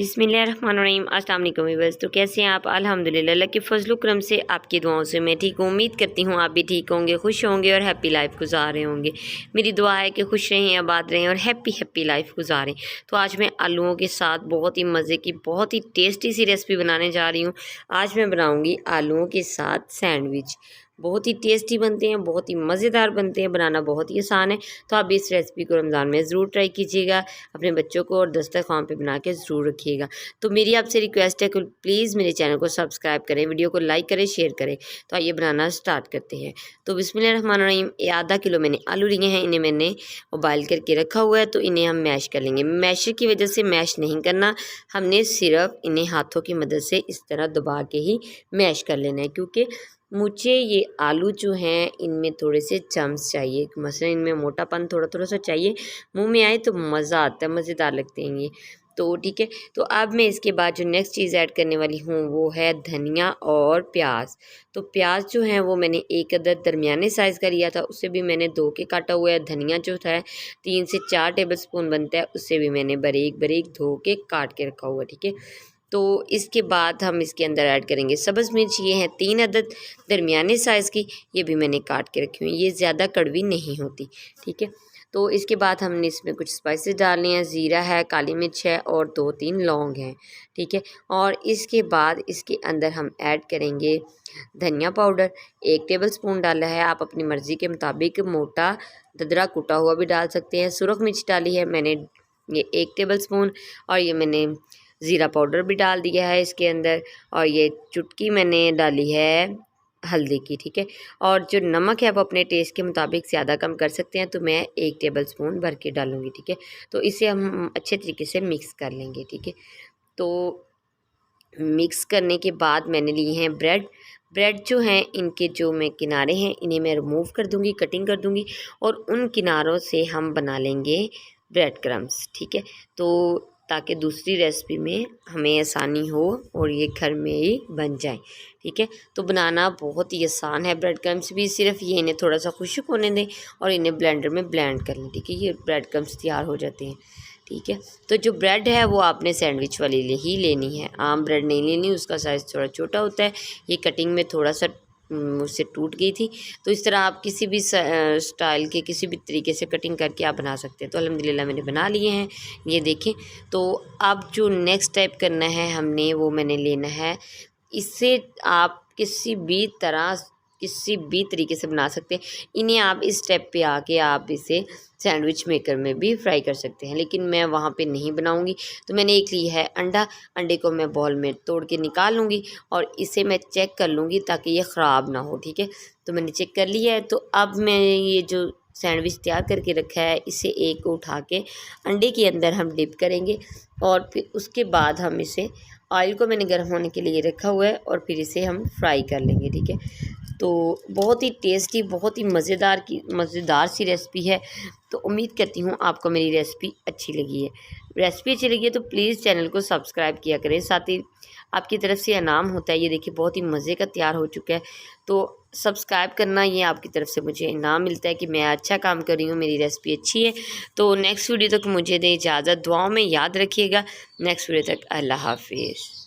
बिस्मिल्लाहिर्रहमानिर्रहीम। अस्सलाम वालेकुम व्यूअर्स। तो कैसे हैं आप? अल्हम्दुलिल्लाह, अल्लाह के फजल करम से आपकी दुआओं से मैं ठीक हूँ। उम्मीद करती हूँ आप भी ठीक होंगे, खुश होंगे और हैप्पी लाइफ गुजार रहे होंगे। मेरी दुआ है कि खुश रहें, आबाद रहें और हैप्पी लाइफ गुजारें। तो आज मैं आलूओं के साथ बहुत ही मज़े की, बहुत ही टेस्टी सी रेसिपी बनाने जा रही हूँ। आज मैं बनाऊँगी आलूओं के साथ सैंडविच। बहुत ही टेस्टी बनते हैं, बहुत ही मज़ेदार बनते हैं, बनाना बहुत ही आसान है। तो आप इस रेसिपी को रमज़ान में ज़रूर ट्राई कीजिएगा, अपने बच्चों को और दस्तरख़्वान पे बना के ज़रूर रखिएगा। तो मेरी आपसे रिक्वेस्ट है कि प्लीज़ मेरे चैनल को सब्सक्राइब करें, वीडियो को लाइक करें, शेयर करें। तो आइए बनाना स्टार्ट करते हैं। तो बिस्मिल्लाहिर्रहमानिर्रहीम। आधा किलो मैंने आलू लिए हैं, इन्हें मैंने उबाल करके रखा हुआ है। तो इन्हें हम मैश कर लेंगे। मैशर की वजह से मैश नहीं करना, हमने सिर्फ इन्हें हाथों की मदद से इस तरह दबा के ही मैश कर लेना है, क्योंकि मुझे ये आलू जो हैं इनमें थोड़े से चम्स चाहिए। मसलन इनमें मोटापन थोड़ा सा चाहिए, मुंह में आए तो मज़ा आता है, मज़ेदार लगते हैं ये। तो ठीक है। तो अब मैं इसके बाद जो नेक्स्ट चीज़ ऐड करने वाली हूँ वो है धनिया और प्याज। तो प्याज जो है वो मैंने एक अदद दरमियाने साइज़ का लिया था, उससे भी मैंने धो के काटा हुआ है। धनिया जो था 3 से 4 टेबल स्पून बनता है, उससे भी मैंने बारीक धो के काट के रखा हुआ है। ठीक है। तो इसके बाद हम इसके अंदर ऐड करेंगे सब्ज़ मिर्च। ये हैं 3 अदद दरमियाने साइज़ की, ये भी मैंने काट के रखी हुई है। ये ज़्यादा कड़वी नहीं होती। ठीक है। तो इसके बाद हमने इसमें कुछ स्पाइसेस डालने हैं। ज़ीरा है, काली मिर्च है और 2-3 लौंग हैं। ठीक है। और इसके बाद इसके अंदर हम ऐड करेंगे धनिया पाउडर। 1 टेबल स्पून डाला है, आप अपनी मर्ज़ी के मुताबिक मोटा ददरा कुटा हुआ भी डाल सकते हैं। सुरख मिर्च डाली है मैंने ये 1 टेबल स्पून, और ये मैंने ज़ीरा पाउडर भी डाल दिया है इसके अंदर, और ये चुटकी मैंने डाली है हल्दी की। ठीक है। और जो नमक है वो अपने टेस्ट के मुताबिक ज़्यादा कम कर सकते हैं, तो मैं 1 टेबल स्पून भर के डालूँगी। ठीक है। तो इसे हम अच्छे तरीके से मिक्स कर लेंगे। ठीक है। तो मिक्स करने के बाद मैंने लिए हैं ब्रेड जो हैं इनके जो मैं किनारे हैं इन्हें मैं रिमूव कर दूँगी, कटिंग कर दूँगी, और उन किनारों से हम बना लेंगे ब्रेड क्रम्स। ठीक है। तो ताकि दूसरी रेसिपी में हमें आसानी हो और ये घर में ही बन जाए। ठीक है। तो बनाना बहुत ही आसान है। ब्रेड क्रम्स भी सिर्फ ये इन्हें थोड़ा सा खुश्क होने दें और इन्हें ब्लेंडर में ब्लेंड कर लें। ठीक है। ये ब्रेड क्रम्स तैयार हो जाते हैं। ठीक है। तो जो ब्रेड है वो आपने सैंडविच वाली ही लेनी है, आम ब्रेड नहीं लेनी, उसका साइज़ थोड़ा छोटा होता है। ये कटिंग में थोड़ा सा मुझसे टूट गई थी। तो इस तरह आप किसी भी स्टाइल के, किसी भी तरीके से कटिंग करके आप बना सकते हैं। तो अल्हम्दुलिल्लाह मैंने बना लिए हैं, ये देखें। तो अब जो नेक्स्ट टाइप करना है हमने, वो मैंने लेना है, इससे आप किसी भी तरीके से बना सकते हैं। इन्हें आप इस स्टेप पे आके आप इसे सैंडविच मेकर में भी फ्राई कर सकते हैं, लेकिन मैं वहाँ पे नहीं बनाऊँगी। तो मैंने एक ली है अंडे को मैं बॉल में तोड़ के निकाल लूँगी और इसे मैं चेक कर लूँगी ताकि ये ख़राब ना हो। ठीक है। तो मैंने चेक कर लिया है। तो अब मैं ये जो सैंडविच तैयार करके रखा है, इसे एक को उठा के अंडे के अंदर हम डिप करेंगे, और फिर उसके बाद हम इसे, ऑयल को मैंने गर्म होने के लिए रखा हुआ है, और फिर इसे हम फ्राई कर लेंगे। ठीक है। तो बहुत ही टेस्टी, बहुत ही मज़ेदार सी रेसिपी है। तो उम्मीद करती हूँ आपको मेरी रेसिपी अच्छी लगी है। रेसिपी अच्छी लगी है तो प्लीज़ चैनल को सब्सक्राइब किया करें, साथ ही आपकी तरफ से इनाम होता है। ये देखिए बहुत ही मज़े का तैयार हो चुका है। तो सब्सक्राइब करना, ये आपकी तरफ से मुझे इनाम मिलता है कि मैं अच्छा काम कर रही हूँ, मेरी रेसिपी अच्छी है। तो नेक्स्ट वीडियो तक मुझे दें इजाज़त, दुआओं में याद रखिएगा। नेक्स्ट वीडियो तक अल्लाह हाफिज़।